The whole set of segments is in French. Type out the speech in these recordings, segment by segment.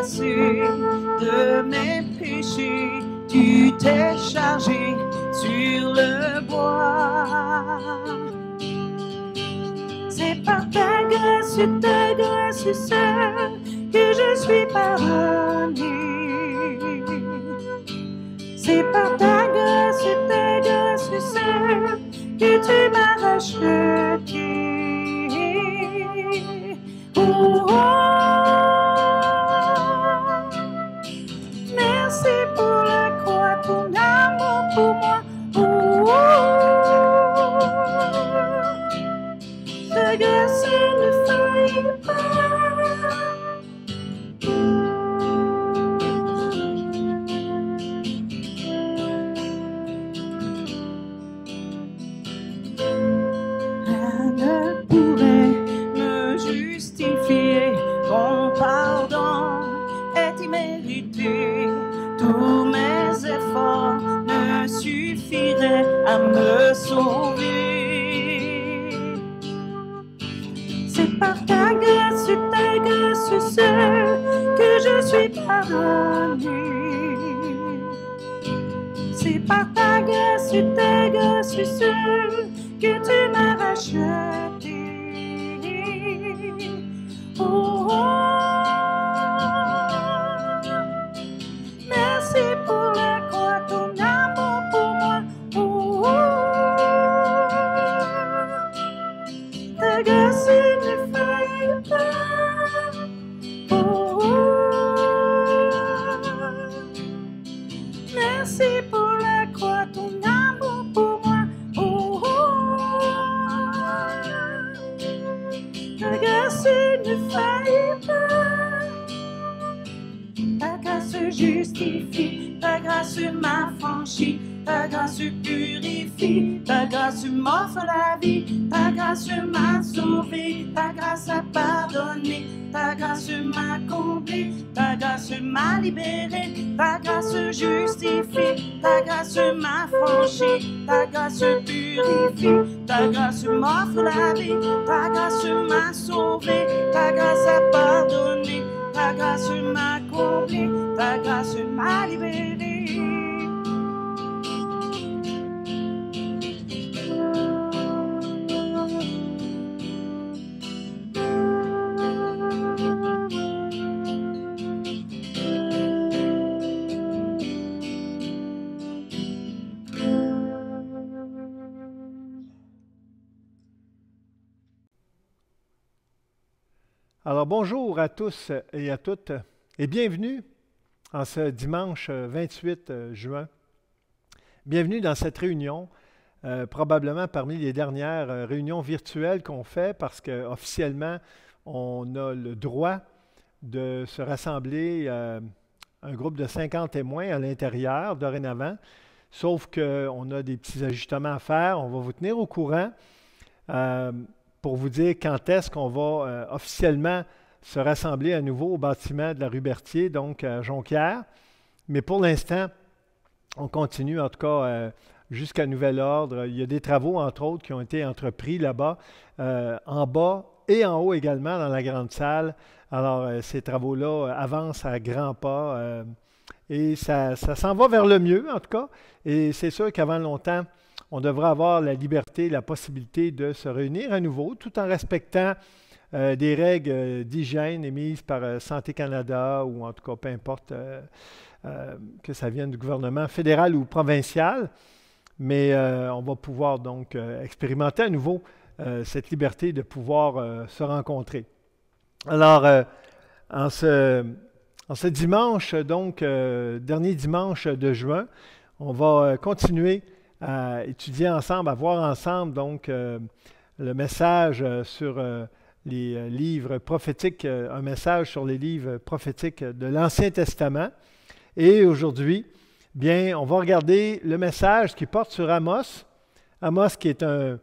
effacé de mes péchés, tu t'es chargé sur le bois. C'est par ta grâce seule que je suis pardonné. C'est par ta grâce seule que tu m'as racheté. Oh, oh. Merci pour la croix, ton amour pour moi. Oh, oh. Ta grâce ne faillit pas. Rien ne pourrait me justifier, ton pardon est immérité. Tous mes efforts ne suffiraient à me sauver. C'est par ta grâce seule que je suis pardonné. C'est par ta grâce seule que tu m'as racheté. Oh, oh. Merci pour la croix, ton amour pour moi. Oh, oh. Ta grâce ne faillit pas. Oh, oh. Merci pour la croix, ton amour pour moi. Oh, oh. Ta grâce ne faillit pas. Ta grâce justifie, ta grâce m'affranchit, ta grâce purifie, ta grâce m'offre la vie, ta grâce m'a sauvé, ta grâce a pardonné, ta grâce m'a comblé, ta grâce m'a libéré, ta grâce justifie, ta grâce m'affranchit, ta grâce purifie, ta grâce m'offre la vie, ta grâce m'a sauvé, ta grâce a pardonné, ta grâce m'a comblé, ta grâce m'a libéré. Alors bonjour à tous et à toutes et bienvenue en ce dimanche 28 juin. Bienvenue dans cette réunion, probablement parmi les dernières réunions virtuelles qu'on fait parce qu'officiellement, on a le droit de se rassembler un groupe de 50 témoins à l'intérieur dorénavant, sauf qu'on a des petits ajustements à faire. On va vous tenir au courant pour vous dire quand est-ce qu'on va officiellement se rassembler à nouveau au bâtiment de la rue Berthier, donc à Jonquière. Mais pour l'instant, on continue, en tout cas, jusqu'à nouvel ordre. Il y a des travaux, entre autres, qui ont été entrepris là-bas, en bas et en haut également, dans la grande salle. Alors, ces travaux-là avancent à grands pas et ça s'en va vers le mieux, en tout cas. Et c'est sûr qu'avant longtemps, on devra avoir la liberté, la possibilité de se réunir à nouveau, tout en respectant des règles d'hygiène émises par Santé Canada ou en tout cas, peu importe que ça vienne du gouvernement fédéral ou provincial. Mais on va pouvoir donc expérimenter à nouveau cette liberté de pouvoir se rencontrer. Alors, en ce dimanche, donc, dernier dimanche de juin, on va continuer à étudier ensemble, à voir ensemble donc le message sur les livres prophétiques, un message sur les livres prophétiques de l'Ancien Testament. Et aujourd'hui, bien, on va regarder le message qui porte sur Amos. Amos qui est un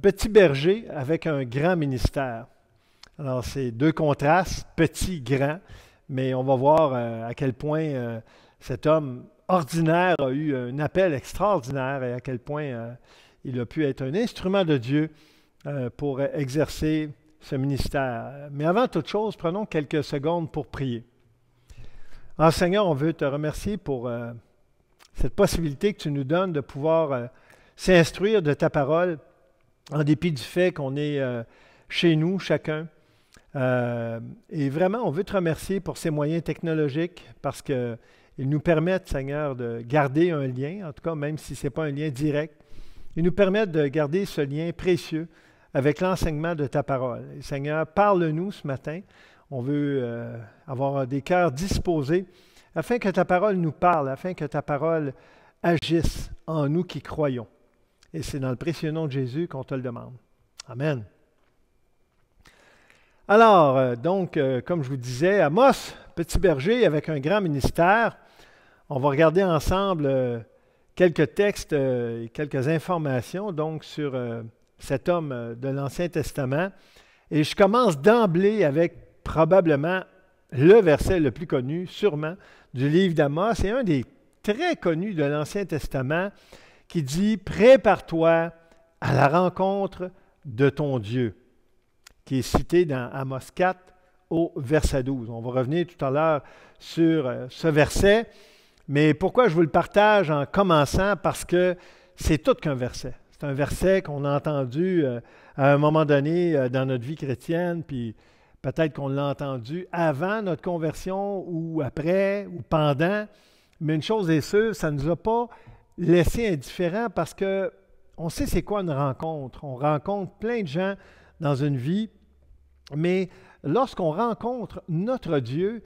petit berger avec un grand ministère. Alors, c'est deux contrastes, petit, grand, mais on va voir à quel point cet homme ordinaire a eu un appel extraordinaire et à quel point il a pu être un instrument de Dieu pour exercer ce ministère. Mais avant toute chose, prenons quelques secondes pour prier. Ah, Seigneur, on veut te remercier pour cette possibilité que tu nous donnes de pouvoir s'instruire de ta parole, en dépit du fait qu'on est chez nous, chacun. Et vraiment, on veut te remercier pour ces moyens technologiques parce qu'ils nous permettent, Seigneur, de garder un lien, en tout cas, même si ce n'est pas un lien direct. Ils nous permettent de garder ce lien précieux avec l'enseignement de ta parole. Et Seigneur, parle-nous ce matin. On veut avoir des cœurs disposés afin que ta parole nous parle, afin que ta parole agisse en nous qui croyons. Et c'est dans le précieux nom de Jésus qu'on te le demande. Amen. Alors, comme je vous disais, Amos, petit berger avec un grand ministère. On va regarder ensemble quelques textes et quelques informations donc sur cet homme de l'Ancien Testament. Et je commence d'emblée avec probablement le verset le plus connu, sûrement, du livre d'Amos. C'est un des très connus de l'Ancien Testament qui dit « Prépare-toi à la rencontre de ton Dieu », qui est cité dans Amos 4 au verset 12. On va revenir tout à l'heure sur ce verset, mais pourquoi je vous le partage en commençant? Parce que c'est tout qu'un verset. C'est un verset qu'on a entendu à un moment donné dans notre vie chrétienne, puis peut-être qu'on l'a entendu avant notre conversion ou après ou pendant, mais une chose est sûre, ça ne nous a pas laissé indifférents parce qu'on sait c'est quoi une rencontre. On rencontre plein de gens dans une vie, mais lorsqu'on rencontre notre Dieu,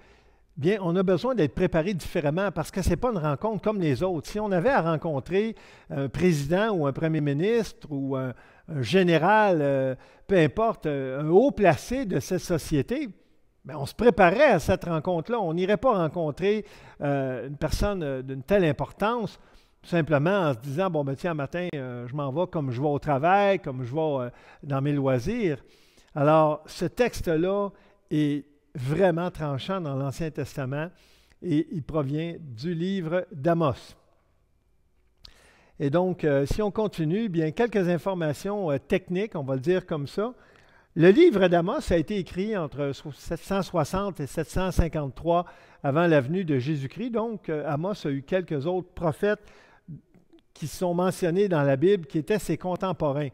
bien, on a besoin d'être préparé différemment parce que ce n'est pas une rencontre comme les autres. Si on avait à rencontrer un président ou un premier ministre ou un général, peu importe, un haut placé de cette société, bien, on se préparait à cette rencontre-là. On n'irait pas rencontrer une personne d'une telle importance tout simplement en se disant, bon, ben tiens, matin, je m'en vais comme je vais au travail, comme je vais dans mes loisirs. Alors, ce texte-là est vraiment tranchant dans l'Ancien Testament et il provient du livre d'Amos. Et donc, si on continue, bien, quelques informations techniques, on va le dire comme ça. Le livre d'Amos a été écrit entre 760 et 753 avant la venue de Jésus-Christ. Donc, Amos a eu quelques autres prophètes qui sont mentionnés dans la Bible, qui étaient ses contemporains.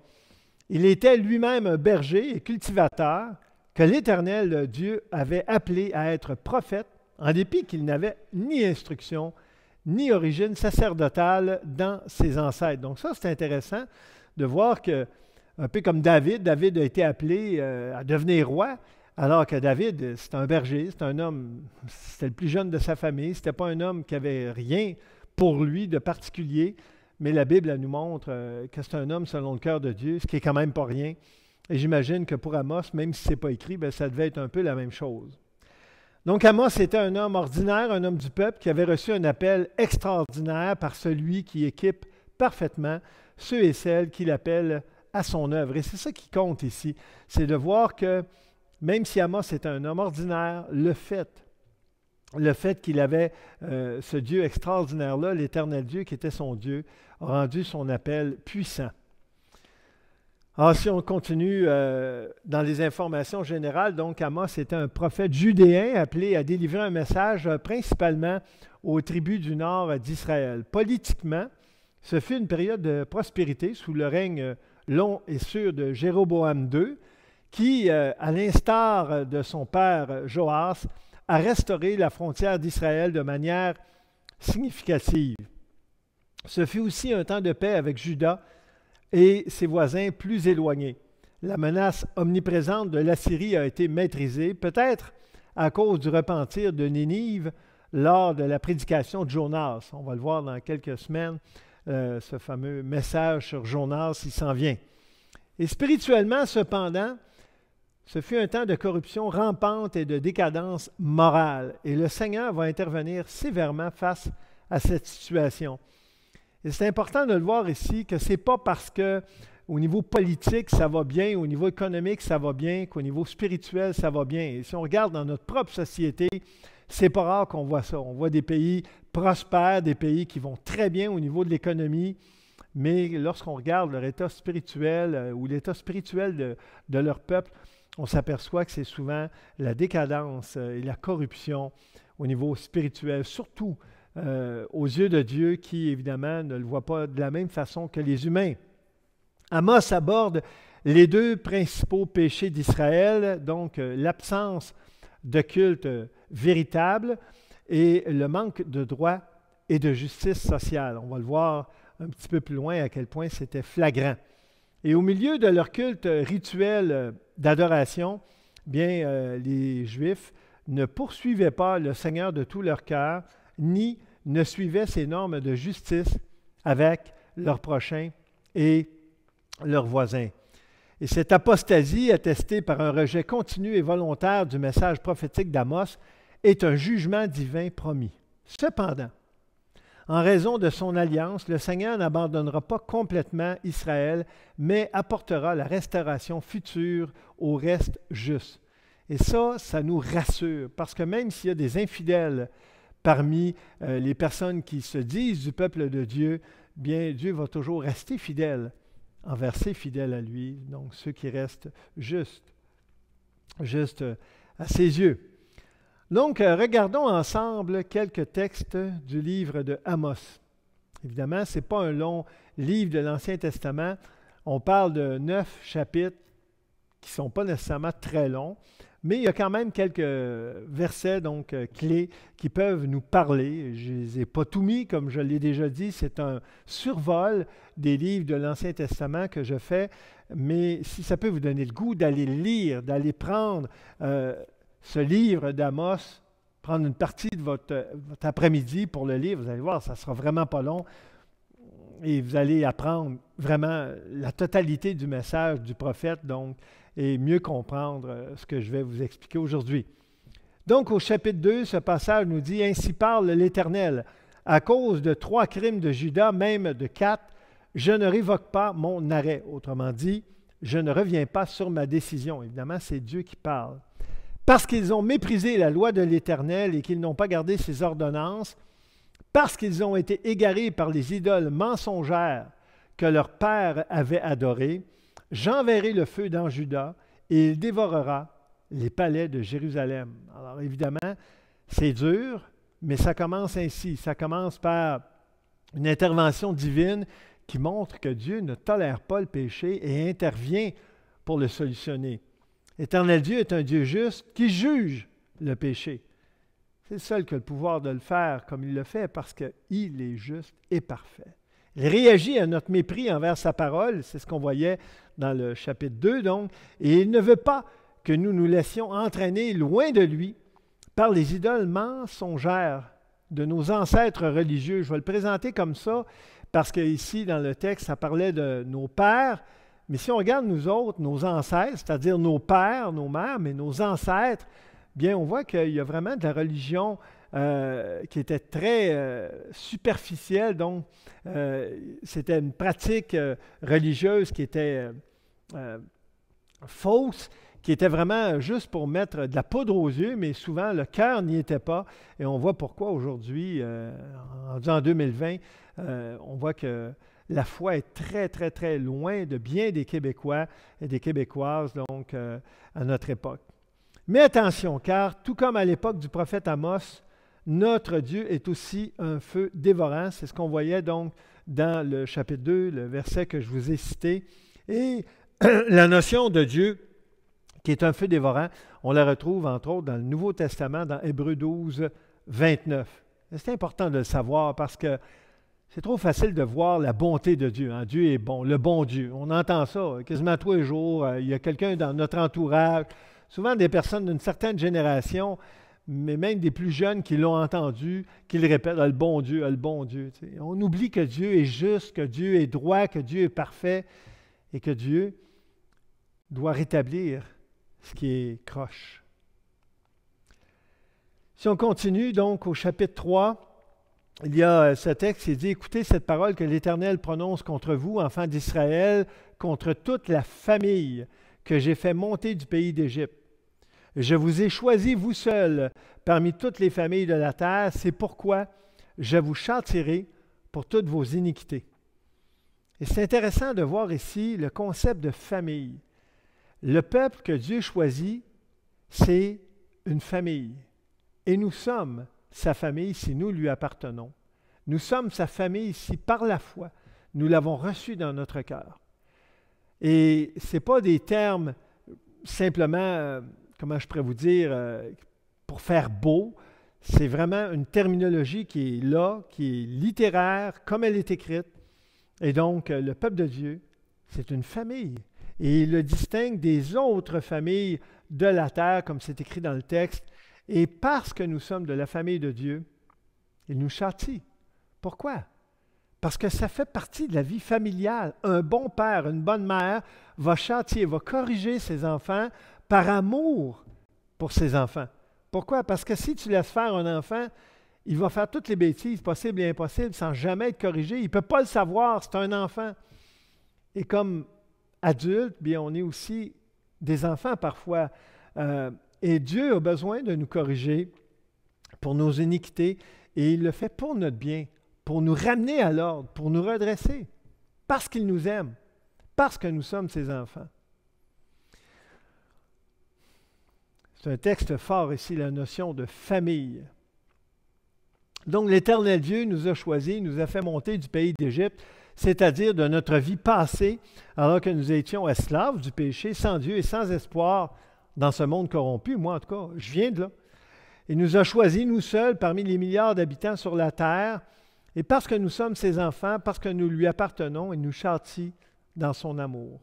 Il était lui-même un berger et cultivateur que l'Éternel Dieu avait appelé à être prophète, en dépit qu'il n'avait ni instruction, ni origine sacerdotale dans ses ancêtres. Donc ça, c'est intéressant de voir que, un peu comme David a été appelé à devenir roi, alors que David, c'est un berger, c'est un homme, c'était le plus jeune de sa famille, ce n'était pas un homme qui avait rien pour lui de particulier, mais la Bible, elle nous montre que c'est un homme selon le cœur de Dieu, ce qui est quand même pas rien. Et j'imagine que pour Amos, même si ce n'est pas écrit, bien, ça devait être un peu la même chose. Donc Amos était un homme ordinaire, un homme du peuple qui avait reçu un appel extraordinaire par celui qui équipe parfaitement ceux et celles qu'il appelle à son œuvre. Et c'est ça qui compte ici, c'est de voir que même si Amos est un homme ordinaire, le fait qu'il avait ce Dieu extraordinaire-là, l'Éternel Dieu qui était son Dieu, a rendu son appel puissant. Alors, si on continue dans les informations générales, donc Amos était un prophète judéen appelé à délivrer un message principalement aux tribus du nord d'Israël. Politiquement, ce fut une période de prospérité sous le règne long et sûr de Jéroboam II, qui, à l'instar de son père Joas, a restauré la frontière d'Israël de manière significative. Ce fut aussi un temps de paix avec Juda et ses voisins plus éloignés. La menace omniprésente de l'Assyrie a été maîtrisée, peut-être à cause du repentir de Ninive lors de la prédication de Jonas. On va le voir dans quelques semaines, ce fameux message sur Jonas, il s'en vient. Et spirituellement, cependant, ce fut un temps de corruption rampante et de décadence morale. Et le Seigneur va intervenir sévèrement face à cette situation. Et c'est important de le voir ici que ce n'est pas parce qu'au niveau politique, ça va bien, au niveau économique, ça va bien, qu'au niveau spirituel, ça va bien. Et si on regarde dans notre propre société, c'est pas rare qu'on voit ça. On voit des pays prospères, des pays qui vont très bien au niveau de l'économie, mais lorsqu'on regarde leur état spirituel ou l'état spirituel de leur peuple, on s'aperçoit que c'est souvent la décadence et la corruption au niveau spirituel, surtout aux yeux de Dieu qui, évidemment, ne le voit pas de la même façon que les humains. Amos aborde les deux principaux péchés d'Israël, donc l'absence de culte véritable et le manque de droit et de justice sociale. On va le voir un petit peu plus loin à quel point c'était flagrant. Et au milieu de leur culte rituel d'adoration, bien, les Juifs ne poursuivaient pas le Seigneur de tout leur cœur, ni ne suivaient ses normes de justice avec leurs prochains et leurs voisins. Et cette apostasie, attestée par un rejet continu et volontaire du message prophétique d'Amos, est un jugement divin promis. Cependant, en raison de son alliance, le Seigneur n'abandonnera pas complètement Israël, mais apportera la restauration future au reste juste. Et ça nous rassure, parce que même s'il y a des infidèles parmi les personnes qui se disent du peuple de Dieu, bien, Dieu va toujours rester fidèle envers ses fidèles à lui, donc ceux qui restent justes à ses yeux. Donc, regardons ensemble quelques textes du livre de Amos. Évidemment, ce n'est pas un long livre de l'Ancien Testament. On parle de 9 chapitres qui ne sont pas nécessairement très longs, mais il y a quand même quelques versets donc, clés qui peuvent nous parler. Je ne les ai pas tout mis, comme je l'ai déjà dit, c'est un survol des livres de l'Ancien Testament que je fais, mais si ça peut vous donner le goût d'aller lire, d'aller prendre ce livre d'Amos, prendre une partie de votre après-midi pour le lire, vous allez voir, ça ne sera vraiment pas long et vous allez apprendre vraiment la totalité du message du prophète, donc, et mieux comprendre ce que je vais vous expliquer aujourd'hui. Donc, au chapitre 2, ce passage nous dit « Ainsi parle l'Éternel, à cause de 3 crimes de Juda, même de 4, je ne révoque pas mon arrêt. » Autrement dit, je ne reviens pas sur ma décision. Évidemment, c'est Dieu qui parle. Parce qu'ils ont méprisé la loi de l'Éternel et qu'ils n'ont pas gardé ses ordonnances, parce qu'ils ont été égarés par les idoles mensongères que leur père avait adorées, j'enverrai le feu dans Juda et il dévorera les palais de Jérusalem. Alors évidemment, c'est dur, mais ça commence ainsi. Ça commence par une intervention divine qui montre que Dieu ne tolère pas le péché et intervient pour le solutionner. L'Éternel Dieu est un Dieu juste qui juge le péché. C'est le seul qui a le pouvoir de le faire comme il le fait parce qu'il est juste et parfait. Il réagit à notre mépris envers sa parole, c'est ce qu'on voyait dans le chapitre 2 donc, et il ne veut pas que nous nous laissions entraîner loin de lui par les idoles mensongères de nos ancêtres religieux. Je vais le présenter comme ça parce qu'ici dans le texte, ça parlait de nos pères, mais si on regarde nous autres, nos ancêtres, c'est-à-dire nos pères, nos mères, mais nos ancêtres, bien on voit qu'il y a vraiment de la religion qui était très superficielle, donc c'était une pratique religieuse qui était fausse, qui était vraiment juste pour mettre de la poudre aux yeux, mais souvent le cœur n'y était pas. Et on voit pourquoi aujourd'hui, en 2020, on voit que la foi est très, très, très loin de bien des Québécois et des Québécoises, donc à notre époque. Mais attention, car tout comme à l'époque du prophète Amos, notre Dieu est aussi un feu dévorant. C'est ce qu'on voyait donc dans le chapitre 2, le verset que je vous ai cité. Et la notion de Dieu, qui est un feu dévorant, on la retrouve entre autres dans le Nouveau Testament, dans Hébreux 12, 29. C'est important de le savoir parce que c'est trop facile de voir la bonté de Dieu. Hein? Dieu est bon, le bon Dieu. On entend ça quasiment tous les jours. Il y a quelqu'un dans notre entourage, souvent des personnes d'une certaine génération, mais même des plus jeunes qui l'ont entendu, qui le répètent, ah, le bon Dieu, ah, le bon Dieu. T'sais. On oublie que Dieu est juste, que Dieu est droit, que Dieu est parfait et que Dieu doit rétablir ce qui est croche. Si on continue donc au chapitre 3, il y a ce texte qui dit « Écoutez cette parole que l'Éternel prononce contre vous, enfants d'Israël, contre toute la famille que j'ai fait monter du pays d'Égypte. Je vous ai choisi, vous seuls, parmi toutes les familles de la terre. C'est pourquoi je vous châtierai pour toutes vos iniquités. » Et c'est intéressant de voir ici le concept de famille. Le peuple que Dieu choisit, c'est une famille. Et nous sommes sa famille si nous lui appartenons. Nous sommes sa famille si par la foi, nous l'avons reçu dans notre cœur. Et ce n'est pas des termes simplement, comment je pourrais vous dire, pour faire beau. C'est vraiment une terminologie qui est là, qui est littéraire, comme elle est écrite. Et donc, le peuple de Dieu, c'est une famille. Et il le distingue des autres familles de la terre, comme c'est écrit dans le texte. Et parce que nous sommes de la famille de Dieu, il nous châtie. Pourquoi? Parce que ça fait partie de la vie familiale. Un bon père, une bonne mère va châtier, va corriger ses enfants par amour pour ses enfants. Pourquoi? Parce que si tu laisses faire un enfant, il va faire toutes les bêtises possibles et impossibles sans jamais être corrigé. Il ne peut pas le savoir, c'est un enfant. Et comme adulte, bien, on est aussi des enfants parfois. Et Dieu a besoin de nous corriger pour nos iniquités et il le fait pour notre bien, pour nous ramener à l'ordre, pour nous redresser, parce qu'il nous aime, parce que nous sommes ses enfants. C'est un texte fort ici, la notion de famille. Donc l'Éternel Dieu nous a choisis, nous a fait monter du pays d'Égypte, c'est-à-dire de notre vie passée, alors que nous étions esclaves du péché, sans Dieu et sans espoir dans ce monde corrompu. Moi, en tout cas, je viens de là. Il nous a choisis, nous seuls, parmi les milliards d'habitants sur la terre, et parce que nous sommes ses enfants, parce que nous lui appartenons, il nous châtie dans son amour.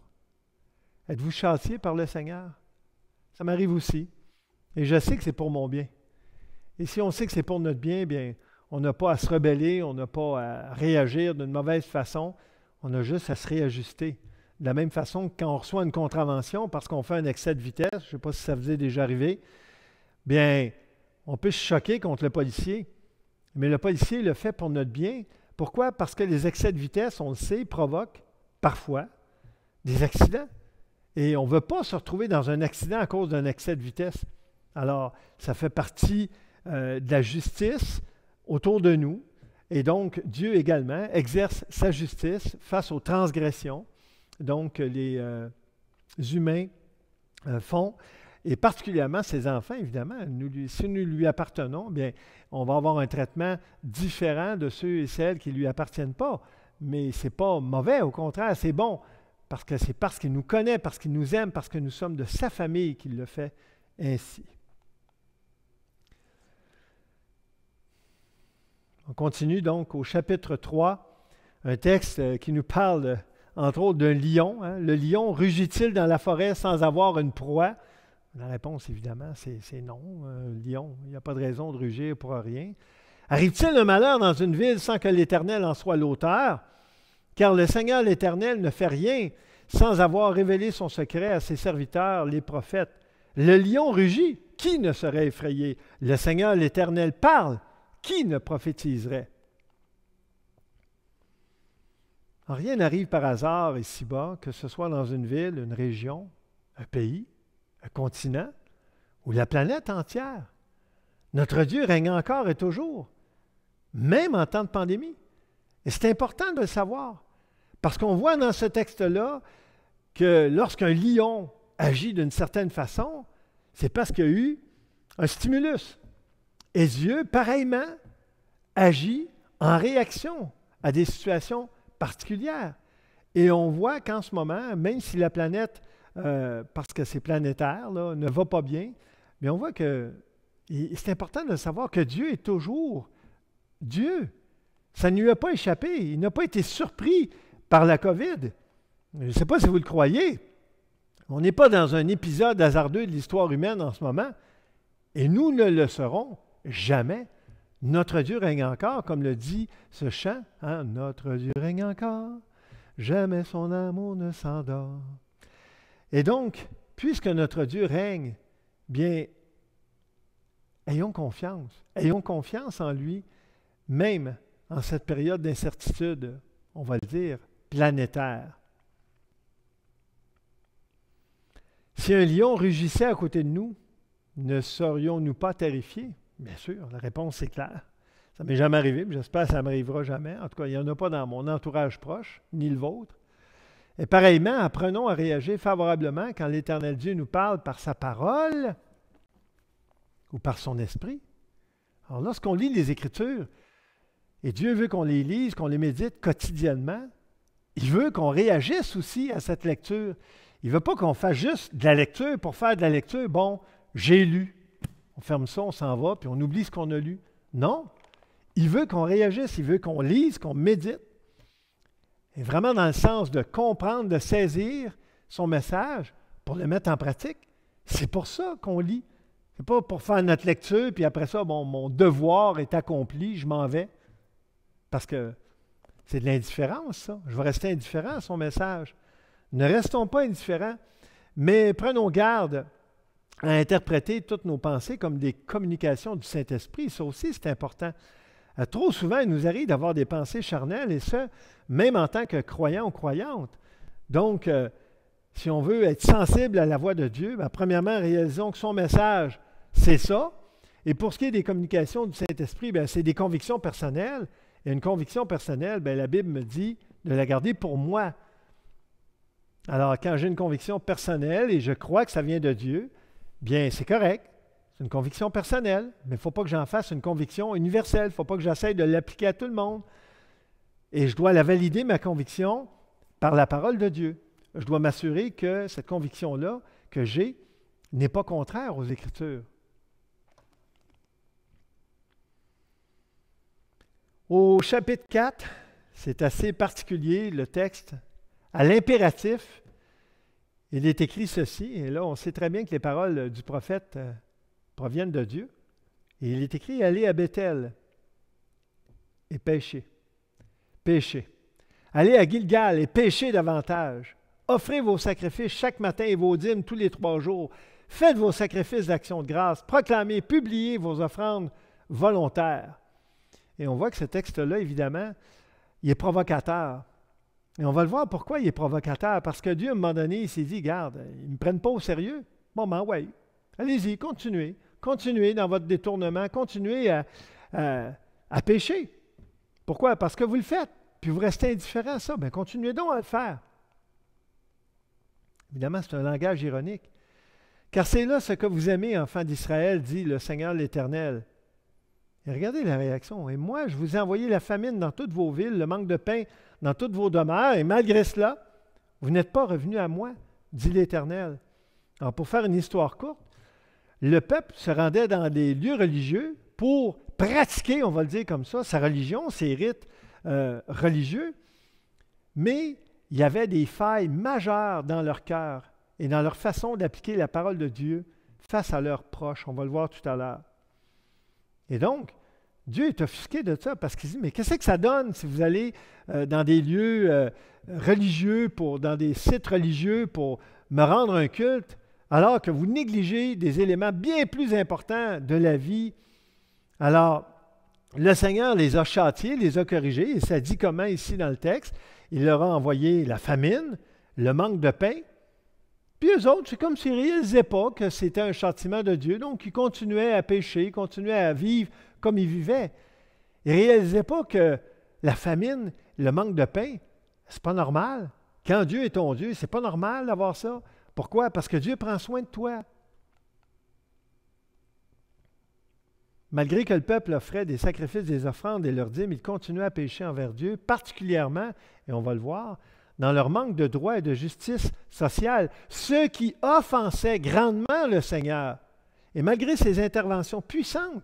Êtes-vous châtié par le Seigneur? Ça m'arrive aussi. Et je sais que c'est pour mon bien. Et si on sait que c'est pour notre bien, bien, on n'a pas à se rebeller, on n'a pas à réagir d'une mauvaise façon, on a juste à se réajuster. De la même façon que quand on reçoit une contravention parce qu'on fait un excès de vitesse, je ne sais pas si ça vous est déjà arrivé, bien, on peut se choquer contre le policier, mais le policier le fait pour notre bien. Pourquoi? Parce que les excès de vitesse, on le sait, provoquent parfois des accidents. Et on ne veut pas se retrouver dans un accident à cause d'un excès de vitesse. Alors, ça fait partie de la justice autour de nous. Et donc, Dieu également exerce sa justice face aux transgressions. Donc, les humains font, et particulièrement ses enfants, évidemment. Si nous lui appartenons, bien, on va avoir un traitement différent de ceux et celles qui ne lui appartiennent pas. Mais ce n'est pas mauvais, au contraire, c'est bon. Parce que c'est parce qu'il nous connaît, parce qu'il nous aime, parce que nous sommes de sa famille qu'il le fait ainsi. On continue donc au chapitre 3, un texte qui nous parle, entre autres, d'un lion. Hein. Le lion rugit-il dans la forêt sans avoir une proie? La réponse, évidemment, c'est non. Un lion, il n'y a pas de raison de rugir pour rien. Arrive-t-il un malheur dans une ville sans que l'Éternel en soit l'auteur? Car le Seigneur l'Éternel ne fait rien sans avoir révélé son secret à ses serviteurs, les prophètes. Le lion rugit, qui ne serait effrayé? Le Seigneur l'Éternel parle, qui ne prophétiserait? Rien n'arrive par hasard ici-bas, que ce soit dans une ville, une région, un pays, un continent ou la planète entière. Notre Dieu règne encore et toujours, même en temps de pandémie. Et c'est important de le savoir, parce qu'on voit dans ce texte-là que lorsqu'un lion agit d'une certaine façon, c'est parce qu'il y a eu un stimulus. Et Dieu, pareillement, agit en réaction à des situations particulières. Et on voit qu'en ce moment, même si la planète, parce que c'est planétaire, là, ne va pas bien, mais on voit que c'est important de savoir que Dieu est toujours Dieu. Ça ne lui a pas échappé. Il n'a pas été surpris par la COVID. Je ne sais pas si vous le croyez. On n'est pas dans un épisode hasardeux de l'histoire humaine en ce moment. Et nous ne le serons jamais. Notre Dieu règne encore, comme le dit ce chant. Hein? Notre Dieu règne encore, jamais son amour ne s'endort. Et donc, puisque notre Dieu règne, bien, ayons confiance. Ayons confiance en lui, même en cette période d'incertitude, on va le dire, planétaire. Si un lion rugissait à côté de nous, ne serions-nous pas terrifiés? Bien sûr, la réponse est claire. Ça ne m'est jamais arrivé, mais j'espère que ça ne m'arrivera jamais. En tout cas, il n'y en a pas dans mon entourage proche, ni le vôtre. Et pareillement, apprenons à réagir favorablement quand l'Éternel Dieu nous parle par sa parole ou par son esprit. Alors, lorsqu'on lit les Écritures, et Dieu veut qu'on les lise, qu'on les médite quotidiennement, il veut qu'on réagisse aussi à cette lecture. Il ne veut pas qu'on fasse juste de la lecture pour faire de la lecture. Bon, j'ai lu. On ferme ça, on s'en va, puis on oublie ce qu'on a lu. Non. Il veut qu'on réagisse, il veut qu'on lise, qu'on médite. Et vraiment dans le sens de comprendre, de saisir son message pour le mettre en pratique. C'est pour ça qu'on lit. Ce n'est pas pour faire notre lecture, puis après ça, bon, mon devoir est accompli, je m'en vais. Parce que c'est de l'indifférence, ça. Je vais rester indifférent à son message. Ne restons pas indifférents, mais prenons garde à interpréter toutes nos pensées comme des communications du Saint-Esprit. Ça aussi, c'est important. Trop souvent, il nous arrive d'avoir des pensées charnelles, et ça, même en tant que croyants ou croyantes. Donc, si on veut être sensible à la voix de Dieu, bien, premièrement, réalisons que son message, c'est ça. Et pour ce qui est des communications du Saint-Esprit, bien, c'est des convictions personnelles. Et une conviction personnelle, bien, la Bible me dit de la garder pour moi. Alors, quand j'ai une conviction personnelle et je crois que ça vient de Dieu, bien, c'est correct. C'est une conviction personnelle, mais il ne faut pas que j'en fasse une conviction universelle. Il ne faut pas que j'essaie de l'appliquer à tout le monde. Et je dois la valider, ma conviction, par la parole de Dieu. Je dois m'assurer que cette conviction-là que j'ai n'est pas contraire aux Écritures. Au chapitre 4, c'est assez particulier, le texte. À l'impératif, il est écrit ceci, et là, on sait très bien que les paroles du prophète proviennent de Dieu. Et il est écrit « Allez à Béthel et pêchez. Pêchez. Allez à Gilgal et pêchez davantage. Offrez vos sacrifices chaque matin et vos dîmes tous les 3 jours. Faites vos sacrifices d'action de grâce. Proclamez, publiez vos offrandes volontaires. » Et on voit que ce texte-là, évidemment, il est provocateur. Et on va le voir pourquoi il est provocateur. Parce que Dieu, à un moment donné, il s'est dit, regarde, ils ne me prennent pas au sérieux. Bon, ben ouais, allez-y, continuez. Continuez dans votre détournement. Continuez à pécher. Pourquoi? Parce que vous le faites. Puis vous restez indifférent à ça. Bien, continuez donc à le faire. Évidemment, c'est un langage ironique. Car c'est là ce que vous aimez, enfants d'Israël, dit le Seigneur l'Éternel. Et regardez la réaction. Et moi, je vous ai envoyé la famine dans toutes vos villes, le manque de pain dans toutes vos demeures, et malgré cela, vous n'êtes pas revenus à moi, dit l'Éternel. Alors, pour faire une histoire courte, le peuple se rendait dans des lieux religieux pour pratiquer, on va le dire comme ça, sa religion, ses rites religieux, mais il y avait des failles majeures dans leur cœur et dans leur façon d'appliquer la parole de Dieu face à leurs proches. On va le voir tout à l'heure. Et donc, Dieu est offusqué de ça parce qu'il dit, mais qu'est-ce que ça donne si vous allez dans des lieux religieux, dans des sites religieux pour me rendre un culte, alors que vous négligez des éléments bien plus importants de la vie? Alors, le Seigneur les a châtiés, les a corrigés, et ça dit comment ici dans le texte? Il leur a envoyé la famine, le manque de pain. Puis eux autres, c'est comme s'ils ne réalisaient pas que c'était un châtiment de Dieu. Donc, ils continuaient à pécher, ils continuaient à vivre comme ils vivaient. Ils ne réalisaient pas que la famine, le manque de pain, c'est pas normal. Quand Dieu est ton Dieu, c'est pas normal d'avoir ça. Pourquoi? Parce que Dieu prend soin de toi. Malgré que le peuple offrait des sacrifices, des offrandes et leurs dîmes, ils continuaient à pécher envers Dieu, particulièrement, et on va le voir, dans leur manque de droit et de justice sociale, ce qui offensait grandement le Seigneur. Et malgré ses interventions puissantes,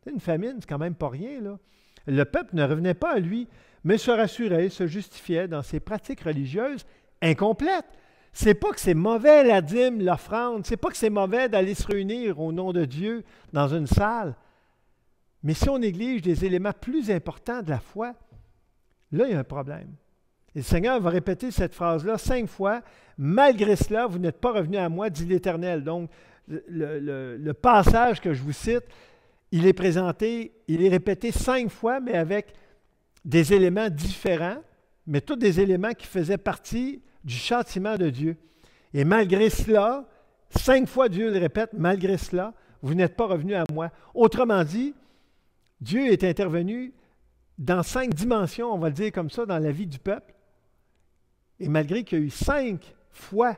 une famine, c'est quand même pas rien, là. Le peuple ne revenait pas à lui, mais se rassurait, se justifiait dans ses pratiques religieuses incomplètes. C'est pas que c'est mauvais la dîme, l'offrande, c'est pas que c'est mauvais d'aller se réunir au nom de Dieu dans une salle. Mais si on néglige des éléments plus importants de la foi, là, il y a un problème. Et le Seigneur va répéter cette phrase-là 5 fois. « Malgré cela, vous n'êtes pas revenus à moi, dit l'Éternel. » Donc, le passage que je vous cite, il est présenté, il est répété 5 fois, mais avec des éléments différents, mais tous des éléments qui faisaient partie du châtiment de Dieu. Et malgré cela, 5 fois Dieu le répète, « Malgré cela, vous n'êtes pas revenus à moi. » Autrement dit, Dieu est intervenu dans 5 dimensions, on va le dire comme ça, dans la vie du peuple. Et malgré qu'il y a eu 5 fois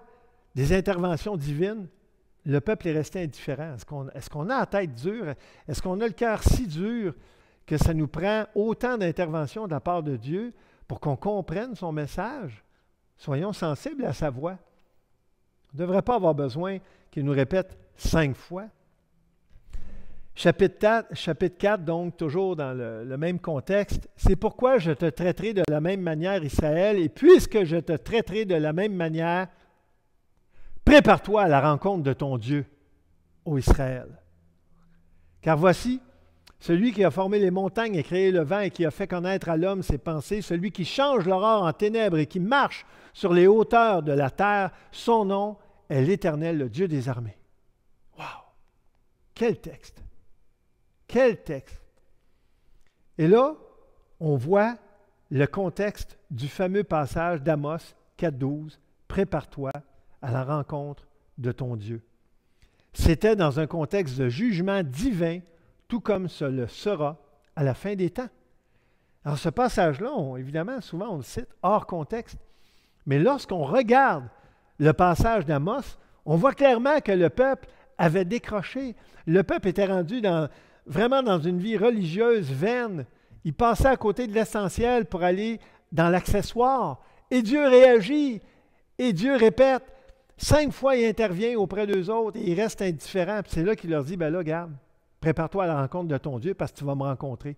des interventions divines, le peuple est resté indifférent? Est-ce qu'on a la tête dure? Est-ce qu'on a le cœur si dur que ça nous prend autant d'intervention de la part de Dieu pour qu'on comprenne son message? Soyons sensibles à sa voix. On ne devrait pas avoir besoin qu'il nous répète 5 fois. Chapitre 4, donc, toujours dans le même contexte. « C'est pourquoi je te traiterai de la même manière, Israël, et puisque je te traiterai de la même manière, prépare-toi à la rencontre de ton Dieu, ô Israël. Car voici, celui qui a formé les montagnes et créé le vent et qui a fait connaître à l'homme ses pensées, celui qui change l'aurore en ténèbres et qui marche sur les hauteurs de la terre, son nom est l'Éternel, le Dieu des armées. » Wow! Quel texte! Quel texte! Et là, on voit le contexte du fameux passage d'Amos 4.12, « Prépare-toi à la rencontre de ton Dieu. » C'était dans un contexte de jugement divin, tout comme ce le sera à la fin des temps. Alors ce passage-là, évidemment, souvent on le cite hors contexte, mais lorsqu'on regarde le passage d'Amos, on voit clairement que le peuple avait décroché. Le peuple était rendu vraiment dans une vie religieuse vaine. Il passait à côté de l'essentiel pour aller dans l'accessoire. Et Dieu réagit. Et Dieu répète. 5 fois, il intervient auprès d'eux autres et il reste indifférent. Puis c'est là qu'il leur dit, ben là, regarde, prépare-toi à la rencontre de ton Dieu parce que tu vas me rencontrer.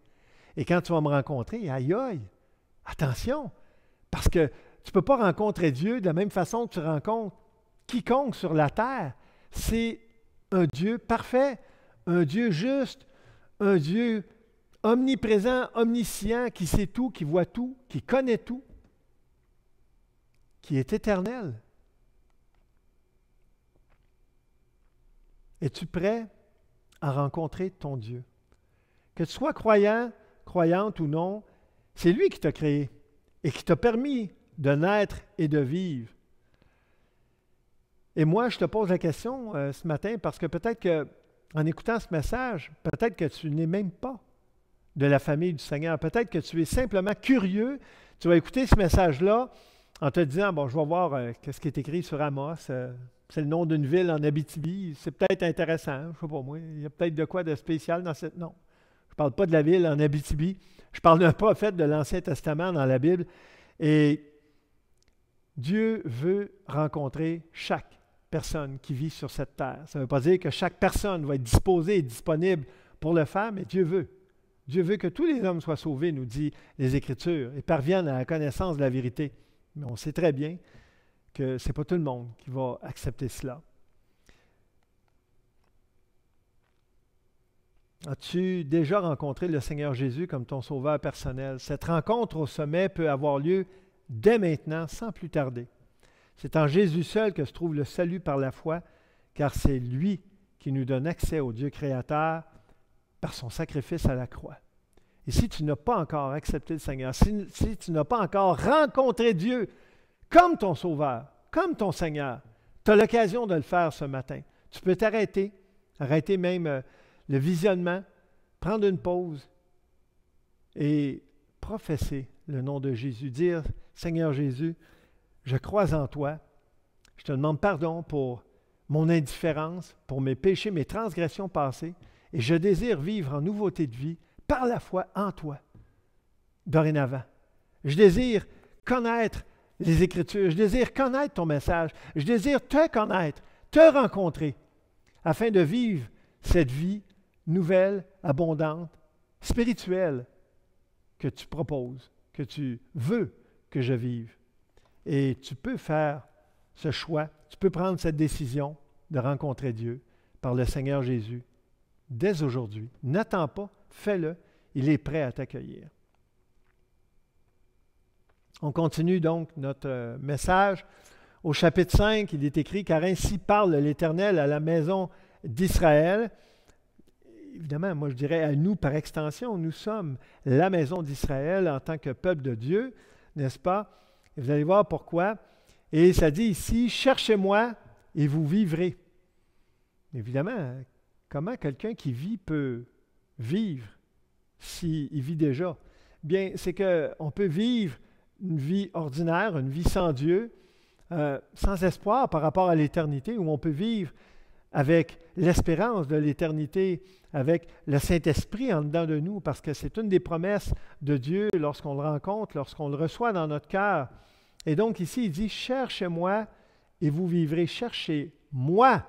Et quand tu vas me rencontrer, aïe aïe, attention, parce que tu ne peux pas rencontrer Dieu de la même façon que tu rencontres quiconque sur la terre. C'est un Dieu parfait, un Dieu juste, un Dieu omniprésent, omniscient, qui sait tout, qui voit tout, qui connaît tout, qui est éternel. Es-tu prêt à rencontrer ton Dieu? Que tu sois croyant, croyante ou non, c'est lui qui t'a créé et qui t'a permis de naître et de vivre. Et moi, je te pose la question ce matin parce que peut-être qu'en écoutant ce message, peut-être que tu n'es même pas de la famille du Seigneur. Peut-être que tu es simplement curieux. Tu vas écouter ce message-là en te disant, bon, je vais voir qu'est-ce qui est écrit sur Amos. C'est le nom d'une ville en Abitibi. C'est peut-être intéressant. Je ne sais pas moi. Il y a peut-être de quoi de spécial dans cette... Non. Je ne parle pas de la ville en Abitibi. Je parle d'un prophète de l'Ancien Testament dans la Bible. Et Dieu veut rencontrer chaque personne qui vit sur cette terre. Ça ne veut pas dire que chaque personne va être disposée et disponible pour le faire, mais Dieu veut. Dieu veut que tous les hommes soient sauvés, nous dit les Écritures, et parviennent à la connaissance de la vérité. Mais on sait très bien que ce n'est pas tout le monde qui va accepter cela. As-tu déjà rencontré le Seigneur Jésus comme ton sauveur personnel? Cette rencontre au sommet peut avoir lieu dès maintenant, sans plus tarder. C'est en Jésus seul que se trouve le salut par la foi, car c'est lui qui nous donne accès au Dieu créateur par son sacrifice à la croix. Et si tu n'as pas encore accepté le Seigneur, si tu n'as pas encore rencontré Dieu comme ton Sauveur, comme ton Seigneur, tu as l'occasion de le faire ce matin. Tu peux t'arrêter, arrêter même le visionnement, prendre une pause et professer le nom de Jésus. Dire, Seigneur Jésus, je crois en toi. Je te demande pardon pour mon indifférence, pour mes péchés, mes transgressions passées. Et je désire vivre en nouveauté de vie par la foi en toi, dorénavant. Je désire connaître les Écritures. Je désire connaître ton message. Je désire te connaître, te rencontrer, afin de vivre cette vie nouvelle, abondante, spirituelle que tu proposes, que tu veux que je vive. Et tu peux faire ce choix, tu peux prendre cette décision de rencontrer Dieu par le Seigneur Jésus dès aujourd'hui. N'attends pas, fais-le, il est prêt à t'accueillir. On continue donc notre message. Au chapitre 5, il est écrit « Car ainsi parle l'Éternel à la maison d'Israël ». Évidemment, moi je dirais à nous par extension, nous sommes la maison d'Israël en tant que peuple de Dieu, n'est-ce pas? Et vous allez voir pourquoi. Et ça dit ici, « Cherchez-moi et vous vivrez ». Évidemment, comment quelqu'un qui vit peut vivre s'il vit déjà? Bien, c'est qu'on peut vivre une vie ordinaire, une vie sans Dieu, sans espoir par rapport à l'éternité, où on peut vivre avec l'espérance de l'éternité, avec le Saint-Esprit en dedans de nous, parce que c'est une des promesses de Dieu lorsqu'on le rencontre, lorsqu'on le reçoit dans notre cœur. Et donc ici, il dit, « Cherchez-moi et vous vivrez. » Cherchez-moi.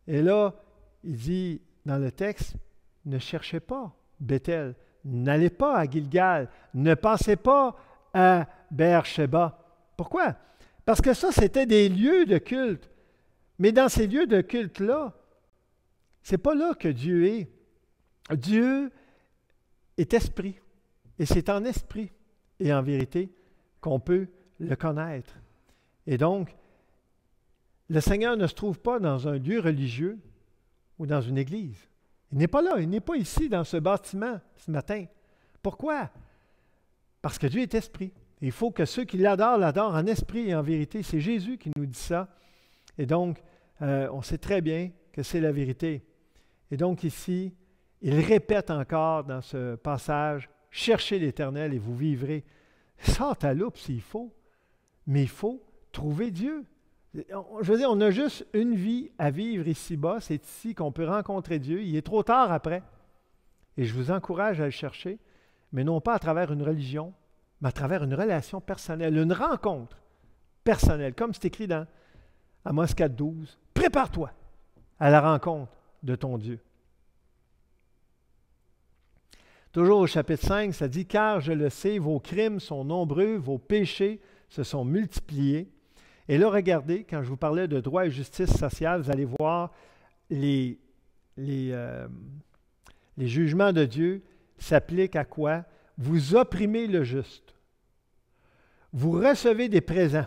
Et là, il dit dans le texte, « Ne cherchez pas Bethel, n'allez pas à Gilgal, ne passez pas à Beersheba. » Pourquoi? Parce que ça, c'était des lieux de culte. Mais dans ces lieux de culte-là, ce n'est pas là que Dieu est. Dieu est esprit. Et c'est en esprit et en vérité qu'on peut le connaître. Et donc, le Seigneur ne se trouve pas dans un lieu religieux ou dans une église. Il n'est pas là, il n'est pas ici dans ce bâtiment ce matin. Pourquoi? Parce que Dieu est esprit. Il faut que ceux qui l'adorent en esprit et en vérité. C'est Jésus qui nous dit ça. Et donc, on sait très bien que c'est la vérité. Et donc ici, il répète encore dans ce passage, « Cherchez l'Éternel et vous vivrez. » Sors ta loupe s'il faut, mais il faut trouver Dieu. Je veux dire, on a juste une vie à vivre ici-bas. C'est ici qu'on peut rencontrer Dieu. Il est trop tard après. Et je vous encourage à le chercher, mais non pas à travers une religion, mais à travers une relation personnelle, une rencontre personnelle, comme c'est écrit dans Amos 4,12. Prépare-toi à la rencontre de ton Dieu. Toujours au chapitre 5, ça dit « Car je le sais, vos crimes sont nombreux, vos péchés se sont multipliés. » Et là, regardez, quand je vous parlais de droit et justice sociale, vous allez voir les jugements de Dieu s'appliquent à quoi? Vous opprimez le juste. Vous recevez des présents.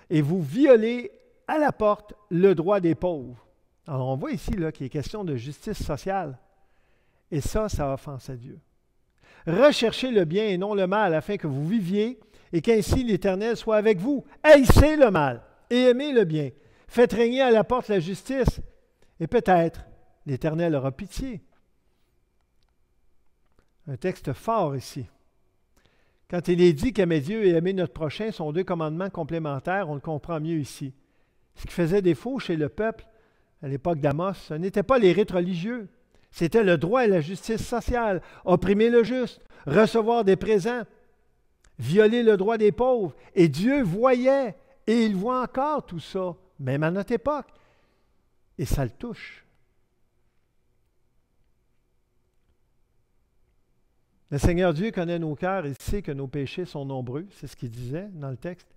Et vous violez à la porte le droit des pauvres. Alors, on voit ici qu'il est question de justice sociale. Et ça offense à Dieu. Recherchez le bien et non le mal, afin que vous viviez et qu'ainsi l'Éternel soit avec vous. Haïssez le mal et aimez le bien. Faites régner à la porte la justice, et peut-être l'Éternel aura pitié. Un texte fort ici. Quand il est dit qu'aimer Dieu et aimer notre prochain sont deux commandements complémentaires, on le comprend mieux ici. Ce qui faisait défaut chez le peuple à l'époque d'Amos, ce n'était pas les rites religieux, c'était le droit et la justice sociale, opprimer le juste, recevoir des présents, violer le droit des pauvres. Et Dieu voyait, et il voit encore tout ça, même à notre époque. Et ça le touche. Le Seigneur Dieu connaît nos cœurs, il sait que nos péchés sont nombreux, c'est ce qu'il disait dans le texte.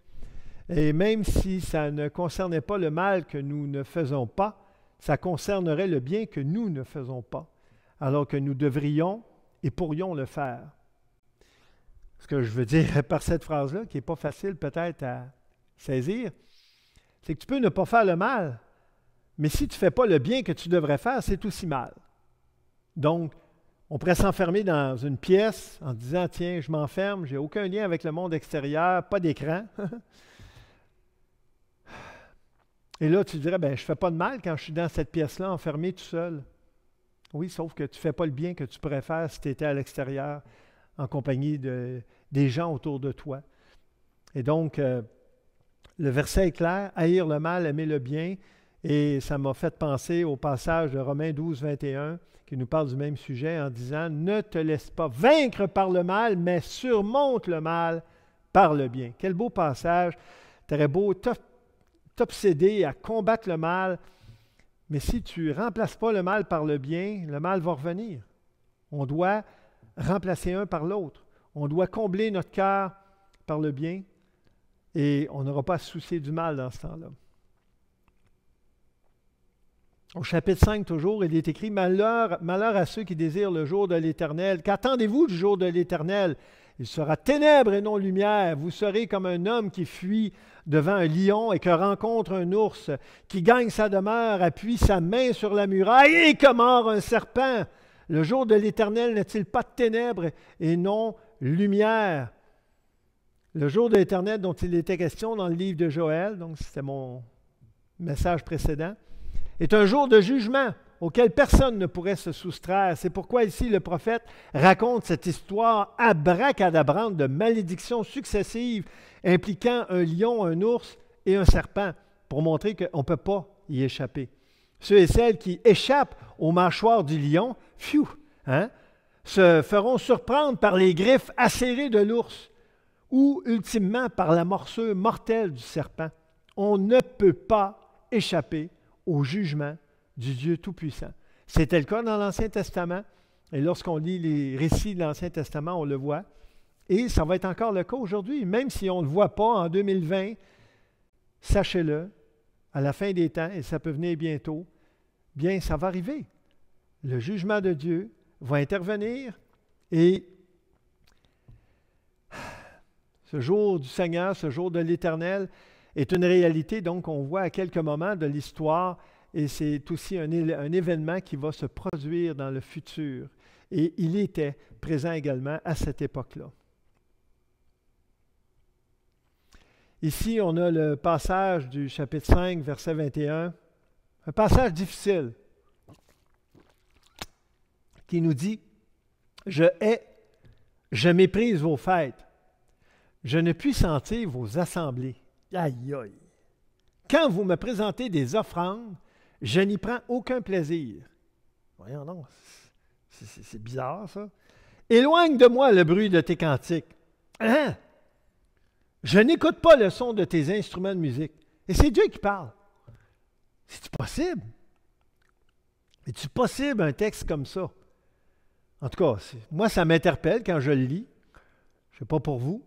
Et même si ça ne concernait pas le mal que nous ne faisons pas, ça concernerait le bien que nous ne faisons pas, alors que nous devrions et pourrions le faire. Ce que je veux dire par cette phrase-là, qui n'est pas facile peut-être à saisir, c'est que tu peux ne pas faire le mal, mais si tu ne fais pas le bien que tu devrais faire, c'est aussi mal. Donc, on pourrait s'enfermer dans une pièce en disant « Tiens, je m'enferme, je n'ai aucun lien avec le monde extérieur, pas d'écran. » Et là, tu dirais, je ne fais pas de mal quand je suis dans cette pièce-là, enfermé tout seul. Oui, sauf que tu ne fais pas le bien que tu pourrais faire si tu étais à l'extérieur, en compagnie des gens autour de toi. Et donc, le verset est clair, haïr le mal, aimer le bien. Et ça m'a fait penser au passage de Romains 12, 21, qui nous parle du même sujet en disant, ne te laisse pas vaincre par le mal, mais surmonte le mal par le bien. Quel beau passage. Tu aurais beau t'obséder à combattre le mal, mais si tu ne remplaces pas le mal par le bien, le mal va revenir. On doit remplacer un par l'autre. On doit combler notre cœur par le bien et on n'aura pas à se soucier du mal dans ce temps-là. Au chapitre 5, toujours, il est écrit « Malheur à ceux qui désirent le jour de l'Éternel. Qu'attendez-vous du jour de l'Éternel? Il sera ténèbres et non lumière. Vous serez comme un homme qui fuit devant un lion et que rencontre un ours, qui gagne sa demeure, appuie sa main sur la muraille et que mord un serpent. Le jour de l'Éternel n'est-il pas ténèbres et non lumière? » Le jour de l'Éternel dont il était question dans le livre de Joël, donc c'était mon message précédent, est un jour de jugement auquel personne ne pourrait se soustraire. C'est pourquoi ici le prophète raconte cette histoire abracadabrante de malédictions successives impliquant un lion, un ours et un serpent pour montrer qu'on ne peut pas y échapper. Ceux et celles qui échappent aux mâchoires du lion, se feront surprendre par les griffes acérées de l'ours ou ultimement par la morsure mortelle du serpent. On ne peut pas échapper au jugement du Dieu Tout-Puissant. C'était le cas dans l'Ancien Testament, et lorsqu'on lit les récits de l'Ancien Testament, on le voit. Et ça va être encore le cas aujourd'hui, même si on ne le voit pas en 2020, sachez-le, à la fin des temps, et ça peut venir bientôt, bien, ça va arriver. Le jugement de Dieu va intervenir et ce jour du Seigneur, ce jour de l'Éternel est une réalité, donc on voit à quelques moments de l'histoire et c'est aussi un événement qui va se produire dans le futur. Et il était présent également à cette époque-là. Ici, on a le passage du chapitre 5, verset 21, un passage difficile qui nous dit « je méprise vos fêtes, je ne puis sentir vos assemblées. » Aïe, aïe! Quand vous me présentez des offrandes, je n'y prends aucun plaisir. Voyons donc, c'est bizarre ça. Éloigne de moi le bruit de tes cantiques. Hein? Je n'écoute pas le son de tes instruments de musique. Et c'est Dieu qui parle. C'est-tu possible? Est-il possible un texte comme ça? En tout cas, moi, ça m'interpelle quand je le lis. Je ne sais pas pour vous.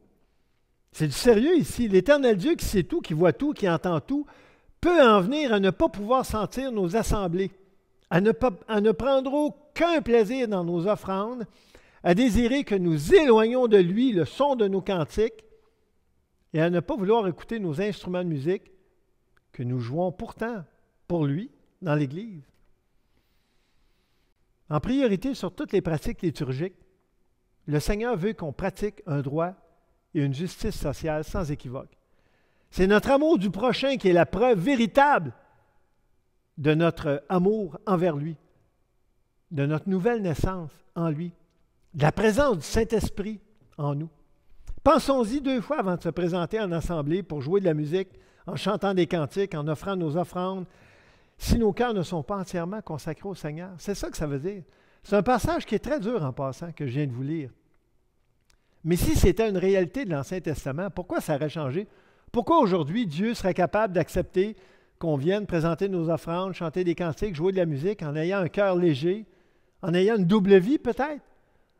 C'est du sérieux ici. L'Éternel Dieu qui sait tout, qui voit tout, qui entend tout, peut en venir à ne pas pouvoir sentir nos assemblées, à ne prendre aucun plaisir dans nos offrandes, à désirer que nous éloignions de lui le son de nos cantiques et à ne pas vouloir écouter nos instruments de musique que nous jouons pourtant pour lui dans l'Église. En priorité sur toutes les pratiques liturgiques, le Seigneur veut qu'on pratique un droit et une justice sociale sans équivoque. C'est notre amour du prochain qui est la preuve véritable de notre amour envers lui, de notre nouvelle naissance en lui, de la présence du Saint-Esprit en nous. Pensons-y 2 fois avant de se présenter en assemblée pour jouer de la musique, en chantant des cantiques, en offrant nos offrandes, si nos cœurs ne sont pas entièrement consacrés au Seigneur. C'est ça que ça veut dire. C'est un passage qui est très dur en passant, que je viens de vous lire. Mais si c'était une réalité de l'Ancien Testament, pourquoi ça aurait changé? Pourquoi aujourd'hui Dieu serait capable d'accepter qu'on vienne présenter nos offrandes, chanter des cantiques, jouer de la musique en ayant un cœur léger, en ayant une double vie peut-être,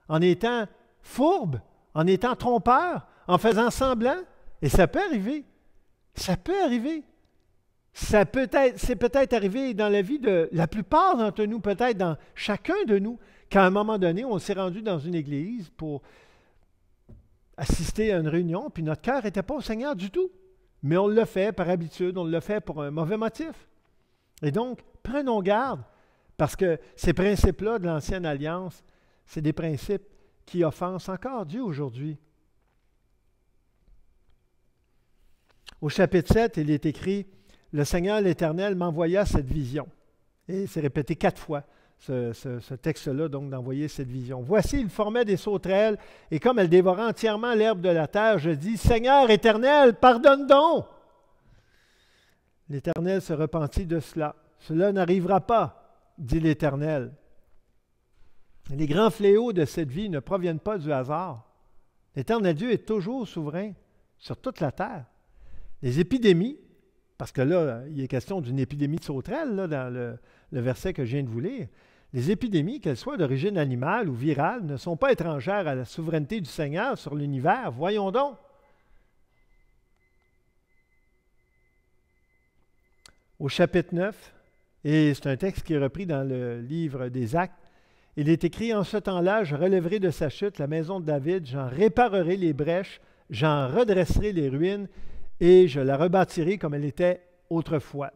en étant fourbe, en étant trompeur, en faisant semblant? Et ça peut arriver. Ça peut arriver. C'est peut-être arrivé dans la vie de la plupart d'entre nous, peut-être dans chacun de nous, qu'à un moment donné, on s'est rendu dans une église pour assister à une réunion, puis notre cœur n'était pas au Seigneur du tout. Mais on l'a fait par habitude, on l'a fait pour un mauvais motif. Et donc, prenons garde, parce que ces principes-là de l'Ancienne Alliance, c'est des principes qui offensent encore Dieu aujourd'hui. Au chapitre 7, il est écrit « Le Seigneur l'Éternel m'envoya cette vision ». Et c'est répété 4 fois, ce texte-là, donc d'envoyer cette vision. « Voici, il formait des sauterelles, et comme elles dévoraient entièrement l'herbe de la terre, je dis, Seigneur Éternel, pardonne donc !» L'Éternel se repentit de cela. « Cela n'arrivera pas, dit l'Éternel. » Les grands fléaux de cette vie ne proviennent pas du hasard. L'Éternel Dieu est toujours souverain sur toute la terre. Les épidémies, parce que là, il est question d'une épidémie de sauterelles, là, dans le verset que je viens de vous lire. Les épidémies, qu'elles soient d'origine animale ou virale, ne sont pas étrangères à la souveraineté du Seigneur sur l'univers. Voyons donc. Au chapitre 9, et c'est un texte qui est repris dans le livre des Actes, il est écrit « En ce temps-là, je relèverai de sa chute la maison de David, j'en réparerai les brèches, j'en redresserai les ruines, et je la rebâtirai comme elle était autrefois,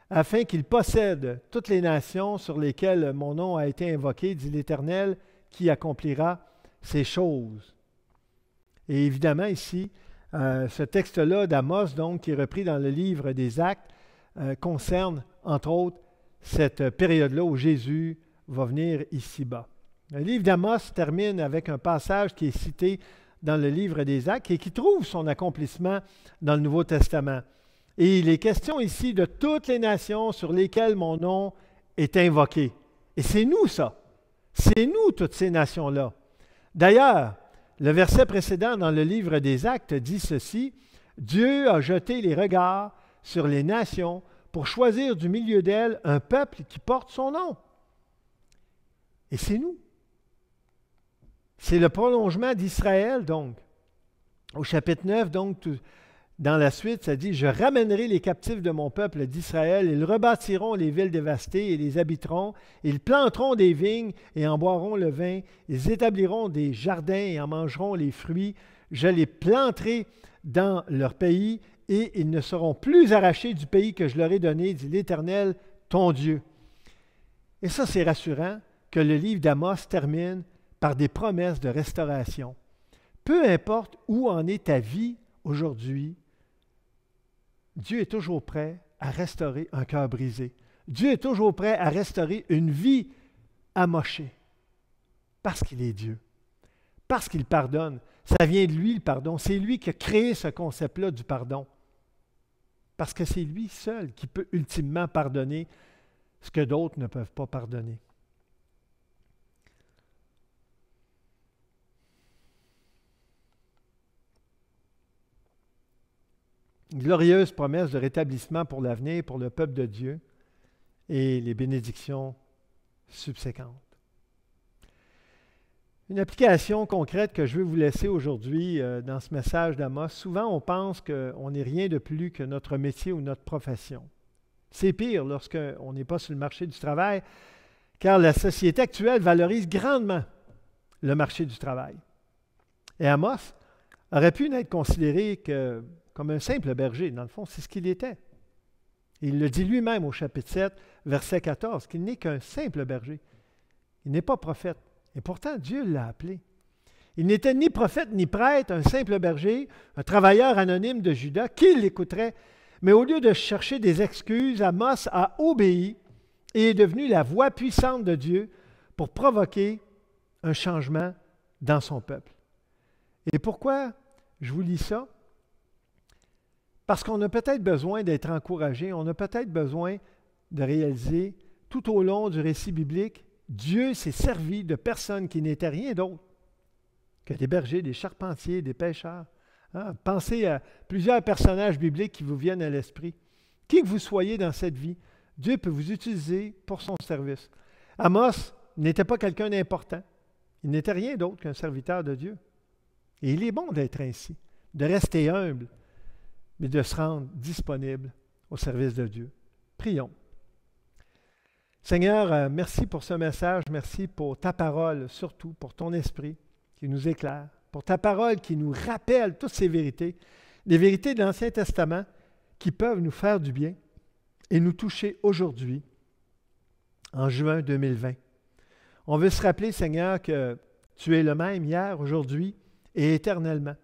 afin qu'il possède toutes les nations sur lesquelles mon nom a été invoqué, dit l'Éternel, qui accomplira ces choses. » Et évidemment, ici, ce texte-là d'Amos, donc, qui est repris dans le livre des Actes, concerne, entre autres, cette période-là où Jésus va venir ici-bas. Le livre d'Amos termine avec un passage qui est cité dans le livre des Actes et qui trouve son accomplissement dans le Nouveau Testament. Et il est question ici de toutes les nations sur lesquelles mon nom est invoqué. Et c'est nous ça. C'est nous toutes ces nations-là. D'ailleurs, le verset précédent dans le livre des Actes dit ceci, « Dieu a jeté les regards sur les nations pour choisir du milieu d'elles un peuple qui porte son nom. » Et c'est nous. C'est le prolongement d'Israël, donc. Au chapitre 9, donc, dans la suite, ça dit « Je ramènerai les captifs de mon peuple d'Israël, ils rebâtiront les villes dévastées et les habiteront, ils planteront des vignes et en boiront le vin, ils établiront des jardins et en mangeront les fruits, je les planterai dans leur pays et ils ne seront plus arrachés du pays que je leur ai donné, dit l'Éternel, ton Dieu. » Et ça, c'est rassurant que le livre d'Amos termine par des promesses de restauration. Peu importe où en est ta vie aujourd'hui, Dieu est toujours prêt à restaurer un cœur brisé. Dieu est toujours prêt à restaurer une vie amochée. Parce qu'il est Dieu. Parce qu'il pardonne. Ça vient de lui, le pardon. C'est lui qui a créé ce concept-là du pardon. Parce que c'est lui seul qui peut ultimement pardonner ce que d'autres ne peuvent pas pardonner. Glorieuse promesse de rétablissement pour l'avenir, pour le peuple de Dieu et les bénédictions subséquentes. Une application concrète que je veux vous laisser aujourd'hui dans ce message d'Amos. Souvent, on pense qu'on n'est rien de plus que notre métier ou notre profession. C'est pire lorsqu'on n'est pas sur le marché du travail, car la société actuelle valorise grandement le marché du travail. Et Amos aurait pu n'être considéré que comme un simple berger. Dans le fond, c'est ce qu'il était. Et il le dit lui-même au chapitre 7, verset 14, qu'il n'est qu'un simple berger. Il n'est pas prophète. Et pourtant, Dieu l'a appelé. Il n'était ni prophète ni prêtre, un simple berger, un travailleur anonyme de Juda. Qui l'écouterait? Mais au lieu de chercher des excuses, Amos a obéi et est devenu la voix puissante de Dieu pour provoquer un changement dans son peuple. Et pourquoi je vous lis ça? Parce qu'on a peut-être besoin d'être encouragé, on a peut-être besoin de réaliser tout au long du récit biblique, Dieu s'est servi de personnes qui n'étaient rien d'autre que des bergers, des charpentiers, des pêcheurs. Hein? Pensez à plusieurs personnages bibliques qui vous viennent à l'esprit. Qui que vous soyez dans cette vie, Dieu peut vous utiliser pour son service. Amos n'était pas quelqu'un d'important. Il n'était rien d'autre qu'un serviteur de Dieu. Et il est bon d'être ainsi, de rester humble, mais de se rendre disponible au service de Dieu. Prions. Seigneur, merci pour ce message, merci pour ta parole, surtout pour ton esprit qui nous éclaire, pour ta parole qui nous rappelle toutes ces vérités, des vérités de l'Ancien Testament qui peuvent nous faire du bien et nous toucher aujourd'hui, en juin 2020. On veut se rappeler, Seigneur, que tu es le même hier, aujourd'hui et éternellement.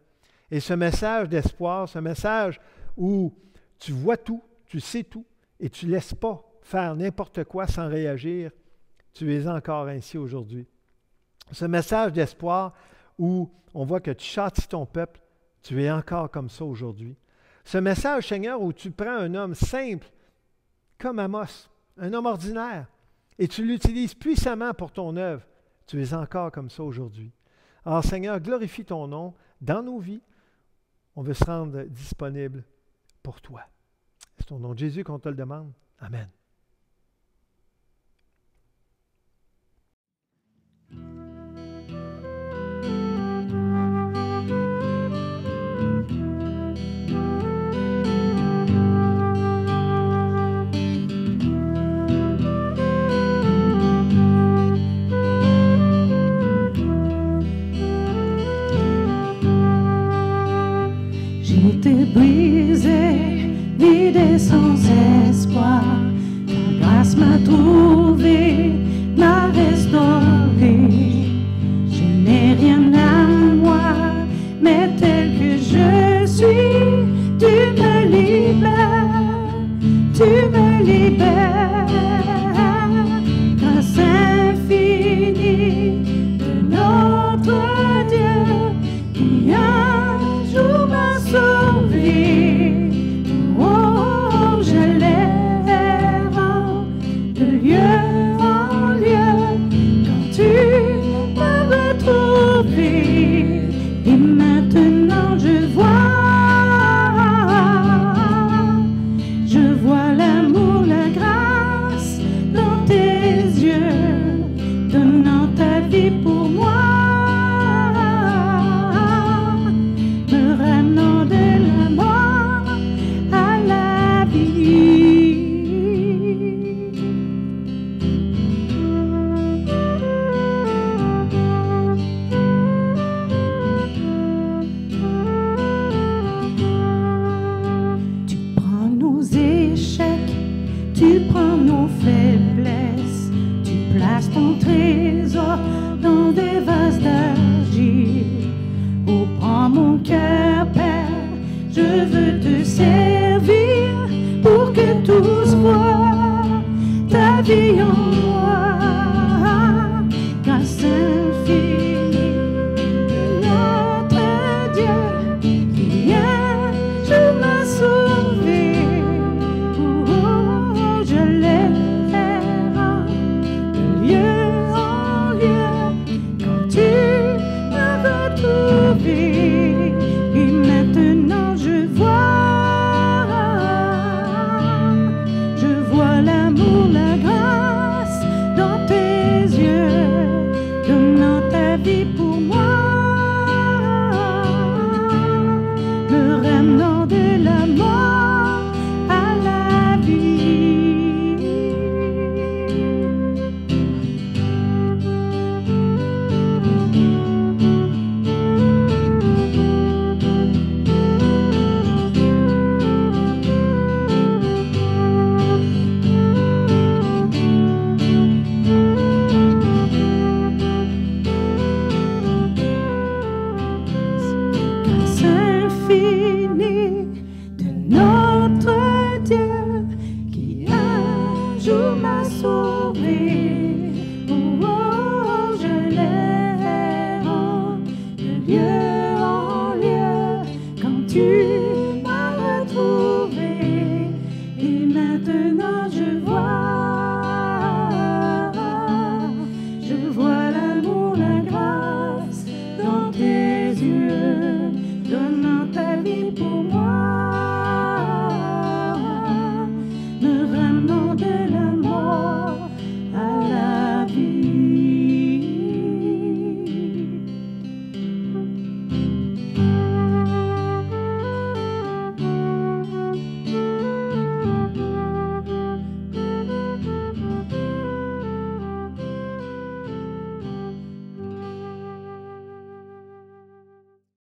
Et ce message d'espoir, ce message où tu vois tout, tu sais tout, et tu ne laisses pas faire n'importe quoi sans réagir, tu es encore ainsi aujourd'hui. Ce message d'espoir où on voit que tu châties ton peuple, tu es encore comme ça aujourd'hui. Ce message, Seigneur, où tu prends un homme simple, comme Amos, un homme ordinaire, et tu l'utilises puissamment pour ton œuvre, tu es encore comme ça aujourd'hui. Alors, Seigneur, glorifie ton nom dans nos vies. On veut se rendre disponible pour toi. C'est au nom de Jésus qu'on te le demande. Amen. J'étais brisé, vide et sans espoir. Ta grâce m'a trouvé, m'a restauré. Je n'ai rien à moi, mais tel que je suis, tu me libères, tu me libères. Grâce infinie de notre Dieu qui a sauvé. Oh, Tu prends nos faiblesses, tu places ton trésor dans des vases d'argile. Oh, prends mon cœur, Père, je veux te servir.